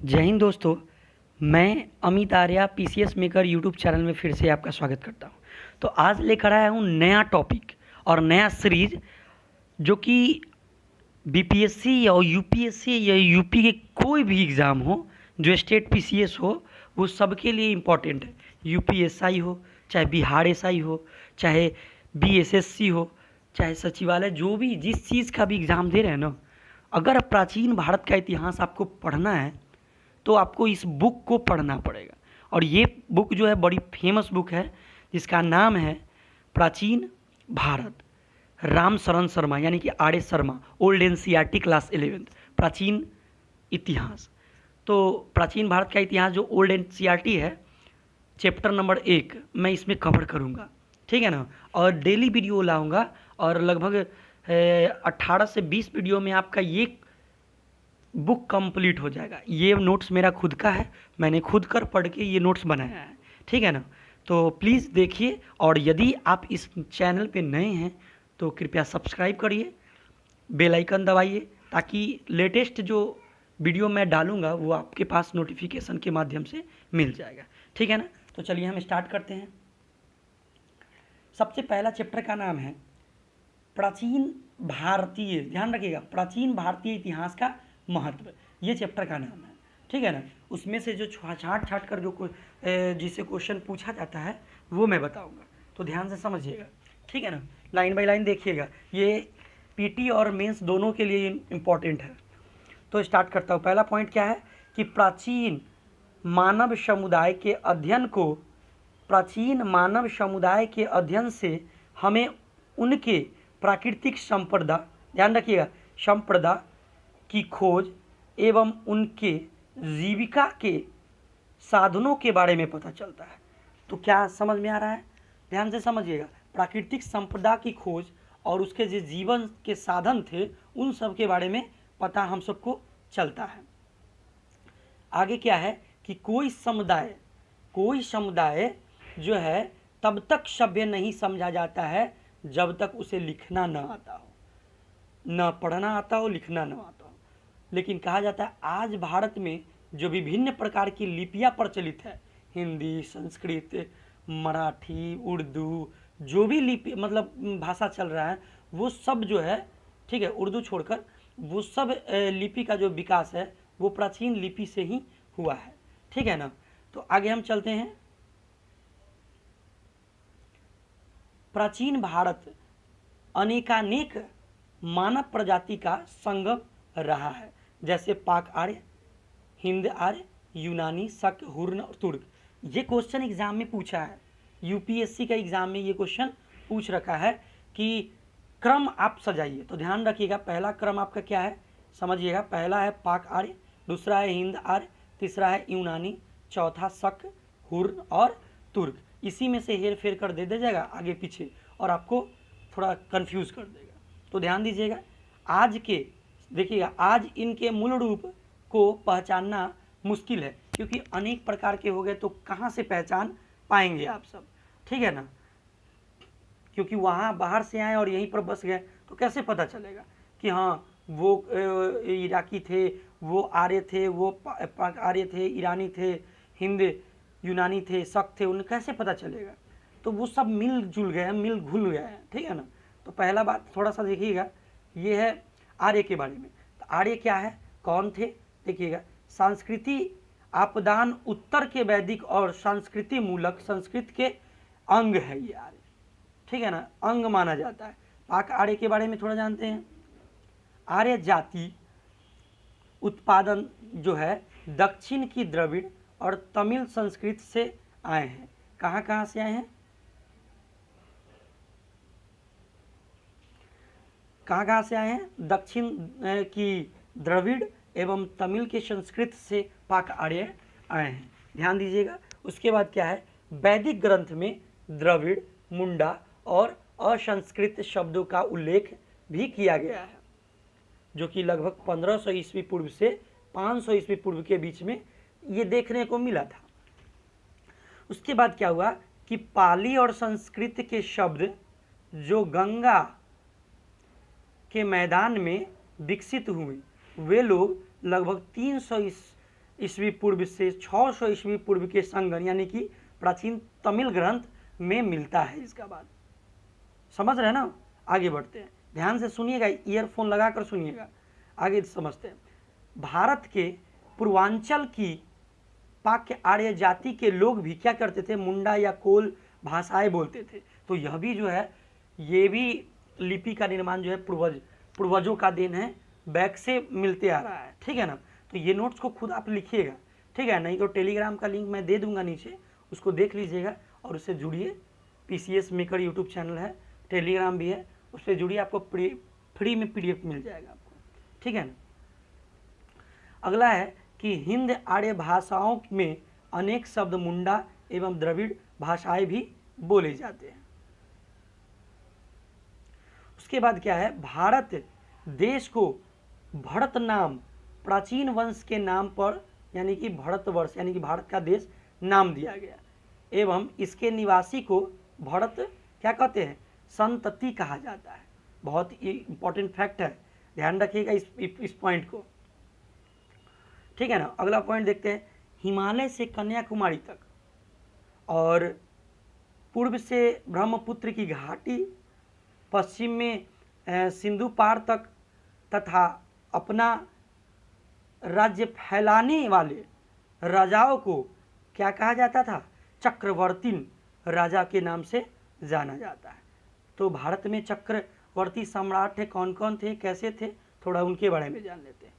जय हिंद दोस्तों। मैं Amit Arya PCS maker YouTube channel में फिर से आपका स्वागत करता हूं। तो आज लेकर आया हूं नया टॉपिक और नया सीरीज जो कि बीपीएससी या यूपीएससी या यूपी के कोई भी एग्ज़ाम हो, जो स्टेट पीसीएस हो, वो सबके लिए इम्पोर्टेंट है। यूपीएसआई हो, चाहे बिहार एसआई हो, चाहे बीएसएससी हो, चाहे सचिवालय, जो भी जिस चीज़ का भी एग्ज़ाम दे रहे हैं ना, अगर प्राचीन भारत का इतिहास आपको पढ़ना है तो आपको इस बुक को पढ़ना पड़ेगा। और ये बुक जो है बड़ी फेमस बुक है, जिसका नाम है प्राचीन भारत, राम शरण शर्मा यानी कि R S Sharma, old NCERT class 11th, प्राचीन इतिहास। तो प्राचीन भारत का इतिहास जो ओल्ड एनसीईआरटी है, चैप्टर नंबर 1 मैं इसमें कवर करूँगा, ठीक है ना। और डेली वीडियो लाऊंगा और लगभग 18 से 20 वीडियो में आपका ये बुक कंप्लीट हो जाएगा। ये नोट्स मेरा खुद का है, मैंने खुद कर पढ़ के ये नोट्स बनाया है, ठीक है ना। तो प्लीज़ देखिए, और यदि आप इस चैनल पे नए हैं तो कृपया सब्सक्राइब करिए, बेल आइकन दबाइए, ताकि लेटेस्ट जो वीडियो मैं डालूंगा वो आपके पास नोटिफिकेशन के माध्यम से मिल जाएगा, ठीक है ना। तो चलिए हम स्टार्ट करते हैं। सबसे पहला चैप्टर का नाम है प्राचीन भारतीय, ध्यान रखिएगा, प्राचीन भारतीय इतिहास का महत्व, ये चैप्टर का नाम है, ठीक है ना। उसमें से जो छाट छाट कर जो जिससे क्वेश्चन पूछा जाता है वो मैं बताऊंगा, तो ध्यान से समझिएगा, ठीक है ना। लाइन बाय लाइन देखिएगा, ये पीटी और मेंस दोनों के लिए इम्पॉर्टेंट है। तो स्टार्ट करता हूँ। पहला पॉइंट क्या है कि प्राचीन मानव समुदाय के अध्ययन को, प्राचीन मानव समुदाय के अध्ययन से हमें उनके प्राकृतिक संपदा, ध्यान रखिएगा, संपदा की खोज एवं उनके जीविका के साधनों के बारे में पता चलता है। तो क्या समझ में आ रहा है? ध्यान से समझिएगा, प्राकृतिक संपदा की खोज और उसके जो जीवन के साधन थे उन सब के बारे में पता हम सबको चलता है। आगे क्या है कि कोई समुदाय जो है तब तक सभ्य नहीं समझा जाता है जब तक उसे लिखना न आता हो, न पढ़ना आता हो, लिखना न आता हो। लेकिन कहा जाता है आज भारत में जो विभिन्न प्रकार की लिपियां प्रचलित है, हिंदी, संस्कृत, मराठी, उर्दू, जो भी लिपि मतलब भाषा चल रहा है वो सब जो है, ठीक है, उर्दू छोड़कर वो सब लिपि का जो विकास है वो प्राचीन लिपि से ही हुआ है, ठीक है ना। तो आगे हम चलते हैं। प्राचीन भारत अनेकानेक मानव प्रजाति का संगम रहा है, जैसे पाक आर्य, हिंद आर्य, यूनानी, शक, हुर्ण और तुर्क। ये क्वेश्चन एग्जाम में पूछा है, यूपीएससी का एग्जाम में ये क्वेश्चन पूछ रखा है कि क्रम आप सजाइए। तो ध्यान रखिएगा, पहला क्रम आपका क्या है समझिएगा, पहला है पाक आर्य, दूसरा है हिंद आर्य, तीसरा है यूनानी, चौथा शक, हुर्ण और तुर्क। इसी में से हेर फेर कर दे जाएगा आगे पीछे और आपको थोड़ा कंफ्यूज कर देगा। तो ध्यान दीजिएगा, आज के देखिएगा, आज इनके मूल रूप को पहचानना मुश्किल है, क्योंकि अनेक प्रकार के हो गए, तो कहाँ से पहचान पाएंगे आप सब, ठीक है ना। क्योंकि वहाँ बाहर से आए और यहीं पर बस गए तो कैसे पता चलेगा कि हाँ वो इराकी थे, वो आर्य थे, वो पाक आर्य थे, ईरानी थे, हिंद यूनानी थे, शक थे, उन्हें कैसे पता चलेगा। तो वो सब मिलजुल गए हैं, मिल घुल गए हैं, ठीक है ना। तो पहला बात थोड़ा सा देखिएगा, ये है आर्य के बारे में। तो आर्य क्या है, कौन थे, देखिएगा, संस्कृति आपदान उत्तर के वैदिक और संस्कृति मूलक संस्कृत के अंग है ये आर्य, ठीक है ना, अंग माना जाता है। पाक आर्य के बारे में थोड़ा जानते हैं। आर्य जाति उत्पादन जो है दक्षिण की द्रविड़ और तमिल संस्कृत से आए हैं। कहाँ कहाँ से आए हैं, कहाँ कहाँ से आए हैं, दक्षिण की द्रविड़ एवं तमिल के संस्कृत से पाक आर्य आए हैं, ध्यान दीजिएगा। उसके बाद क्या है, वैदिक ग्रंथ में द्रविड़, मुंडा और असंस्कृत शब्दों का उल्लेख भी किया गया है, जो कि लगभग 1500 ईस्वी पूर्व से 500 ईस्वी पूर्व के बीच में ये देखने को मिला था। उसके बाद क्या हुआ कि पाली और संस्कृत के शब्द जो गंगा के मैदान में विकसित हुए, वे लोग लगभग 300 ईस्वी पूर्व से 600 ईस्वी पूर्व के संगम यानी कि प्राचीन तमिल ग्रंथ में मिलता है। इसका बाद समझ रहे हैं ना, आगे बढ़ते हैं, ध्यान से सुनिएगा, ईयरफोन लगाकर सुनिएगा, आगे समझते हैं। भारत के पूर्वांचल की पाक्य आर्य जाति के लोग भी क्या करते थे, मुंडा या कोल भाषाएं बोलते थे। तो यह भी जो है, ये भी लिपि का निर्माण जो है पूर्वजों का देन है, बैक से मिलते आ रहा है, ठीक है ना। तो ये नोट्स को खुद आप लिखिएगा, ठीक है, नहीं तो टेलीग्राम का लिंक मैं दे दूंगा नीचे, उसको देख लीजिएगा और उससे जुड़िए। PCS मेकर यूट्यूब चैनल है, टेलीग्राम भी है, उससे जुड़िए, आपको फ्री में PDF मिल जाएगा आपको, ठीक है ना। अगला है कि हिंद आर्य भाषाओं में अनेक शब्द मुंडा एवं द्रविड़ भाषाएं भी बोले जाते हैं। उसके बाद क्या है, भारत देश को भरत नाम प्राचीन वंश के नाम पर यानी कि भरतवर्ष यानी कि भारत का देश नाम दिया गया एवं इसके निवासी को भरत क्या कहते हैं, संतति कहा जाता है। बहुत ही इंपॉर्टेंट फैक्ट है, ध्यान रखिएगा इस पॉइंट को, ठीक है ना। अगला पॉइंट देखते हैं, हिमालय से कन्याकुमारी तक और पूर्व से ब्रह्मपुत्र की घाटी, पश्चिम में सिंधु पार तक तथा अपना राज्य फैलाने वाले राजाओं को क्या कहा जाता था, चक्रवर्ती राजा के नाम से जाना जाता है। तो भारत में चक्रवर्ती सम्राट थे, कौन कौन थे, कैसे थे, थोड़ा उनके बारे में जान लेते हैं।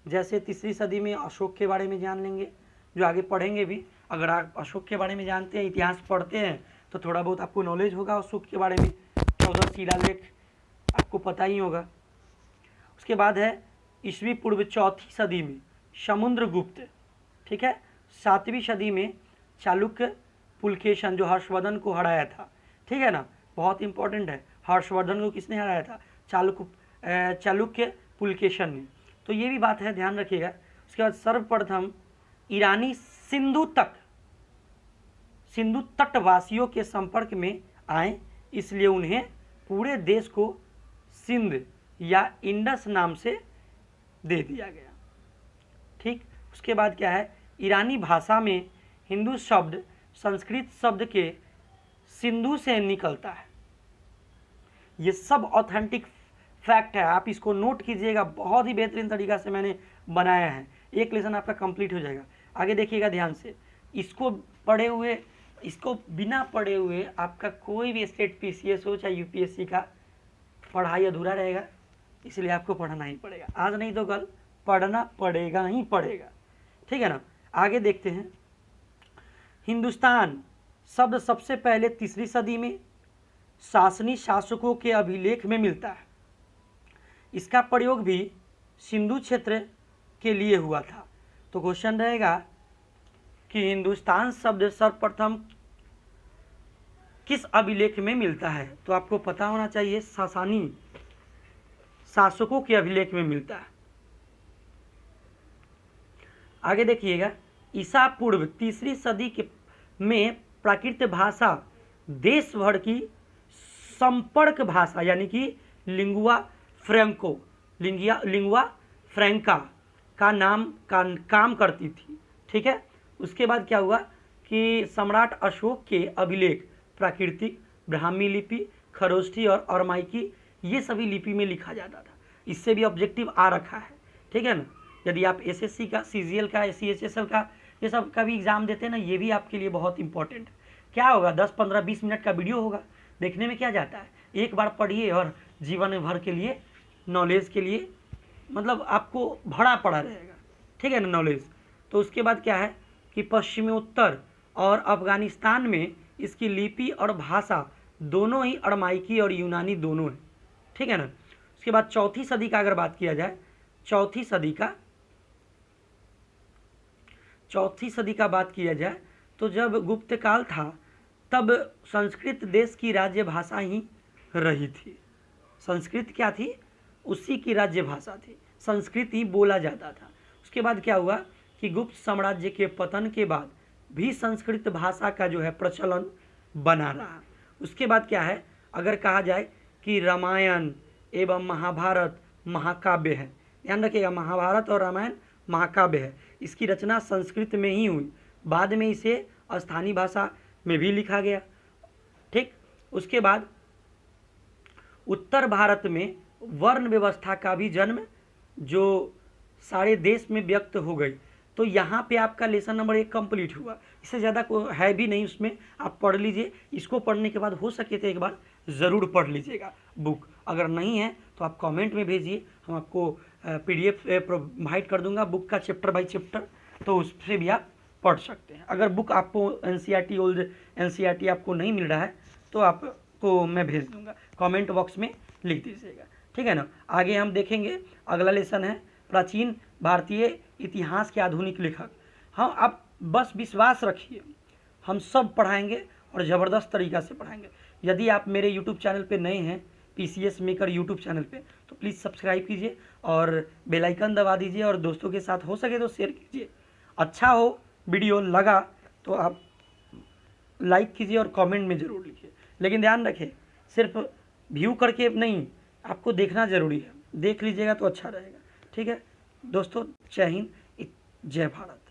जैसे 3री सदी में अशोक के बारे में जान लेंगे, जो आगे पढ़ेंगे भी। अगर आप अशोक के बारे में जानते हैं, इतिहास पढ़ते हैं, तो थोड़ा बहुत आपको नॉलेज होगा अशोक के बारे में। 14 शिलालेख आपको पता ही होगा। उसके बाद है ईस्वी पूर्व 4वीं सदी में समुद्रगुप्त, ठीक है। 7वीं सदी में चालुक्य पुलकेशन जो हर्षवर्धन को हराया था, ठीक है ना, बहुत इंपॉर्टेंट है। हर्षवर्धन को किसने हराया था, चालुक्य पुलकेशन ने। तो ये भी बात है, ध्यान रखिएगा। उसके बाद सर्वप्रथम ईरानी सिंधु तटवासियों के संपर्क में आए, इसलिए उन्हें पूरे देश को सिंध या इंडस नाम से दे दिया गया, ठीक। उसके बाद क्या है, ईरानी भाषा में हिंदू शब्द संस्कृत शब्द के सिंधु से निकलता है। ये सब ऑथेंटिक फैक्ट है, आप इसको नोट कीजिएगा, बहुत ही बेहतरीन तरीका से मैंने बनाया है। एक लेसन आपका कंप्लीट हो जाएगा। आगे देखिएगा ध्यान से, इसको बिना पढ़े हुए आपका कोई भी स्टेट PCS हो चाहे UPSC का पढ़ाई अधूरा रहेगा, इसलिए आपको पढ़ना ही पड़ेगा। आज नहीं तो कल पढ़ना पड़ेगा ही पड़ेगा, ठीक है ना। आगे देखते हैं, हिंदुस्तान शब्द सबसे पहले 3री सदी में शासनी शासकों के अभिलेख में मिलता है। इसका प्रयोग भी सिंधु क्षेत्र के लिए हुआ था। तो क्वेश्चन रहेगा कि हिंदुस्तान शब्द सर्वप्रथम किस अभिलेख में मिलता है, तो आपको पता होना चाहिए सासानी शासकों के अभिलेख में मिलता है। आगे देखिएगा, ईसा पूर्व 3री सदी में प्राकृत भाषा देश भर की संपर्क भाषा यानी कि लिंगुआ फ्रैंका का काम करती थी, ठीक है। उसके बाद क्या हुआ कि सम्राट अशोक के अभिलेख प्राकृतिक, ब्राह्मी लिपि, खरोष्ठी और अरमाइकी, ये सभी लिपि में लिखा जाता था। इससे भी ऑब्जेक्टिव आ रखा है, ठीक है ना। यदि आप SSC का, CGL का, CHSL का, ये सब का भी एग्जाम देते हैं ना, ये भी आपके लिए बहुत इंपॉर्टेंट है। क्या होगा, 10, 15, 20 मिनट का वीडियो होगा, देखने में क्या जाता है, एक बार पढ़िए और जीवन भर के लिए नॉलेज के लिए मतलब आपको भरा पड़ा रहेगा, ठीक है ना, नॉलेज। तो उसके बाद क्या है कि पश्चिमोत्तर और अफगानिस्तान में इसकी लिपि और भाषा दोनों ही अरमाइकी और यूनानी दोनों है, ठीक है ना। उसके बाद 4वीं सदी का अगर बात किया जाए, 4वीं सदी का बात किया जाए तो जब गुप्त काल था तब संस्कृत देश की राज्य भाषा ही रही थी। संस्कृत क्या थी, उसी की राज्य भाषा थी, संस्कृत ही बोला जाता था। उसके बाद क्या हुआ कि गुप्त साम्राज्य के पतन के बाद भी संस्कृत भाषा का जो है प्रचलन बना रहा। उसके बाद क्या है, अगर कहा जाए कि रामायण एवं महाभारत महाकाव्य है, ध्यान रखिएगा, महाभारत और रामायण महाकाव्य है, इसकी रचना संस्कृत में ही हुई, बाद में इसे स्थानीय भाषा में भी लिखा गया। ठीक, उसके बाद उत्तर भारत में वर्ण व्यवस्था का भी जन्म जो सारे देश में व्यक्त हो गई। तो यहाँ पे आपका लेसन नंबर 1 कंप्लीट हुआ। इससे ज़्यादा को है भी नहीं उसमें, आप पढ़ लीजिए। इसको पढ़ने के बाद हो सके तो एक बार ज़रूर पढ़ लीजिएगा बुक। अगर नहीं है तो आप कमेंट में भेजिए, हम आपको PDF प्रोवाइड कर दूंगा बुक का चैप्टर बाय चैप्टर, तो उससे भी आप पढ़ सकते हैं। अगर बुक आपको NCERT ओल्ड NCERT आपको नहीं मिल रहा है तो आपको मैं भेज दूंगा, कमेंट बॉक्स में लिख दीजिएगा, ठीक है ना। आगे हम देखेंगे, अगला लेसन है प्राचीन भारतीय इतिहास के आधुनिक लेखक। हाँ, आप बस विश्वास रखिए, हम सब पढ़ाएंगे और ज़बरदस्त तरीक़ा से पढ़ाएंगे। यदि आप मेरे यूट्यूब चैनल पे नए हैं, PCS मेकर यूट्यूब चैनल पे, तो प्लीज़ सब्सक्राइब कीजिए और बेल आइकन दबा दीजिए और दोस्तों के साथ हो सके तो शेयर कीजिए। अच्छा हो वीडियो लगा तो आप लाइक कीजिए और कमेंट में ज़रूर लिखिए। लेकिन ध्यान रखें, सिर्फ व्यू करके नहीं, आपको देखना ज़रूरी है, देख लीजिएगा तो अच्छा रहेगा। ठीक है दोस्तों, जय हिंद, जय भारत।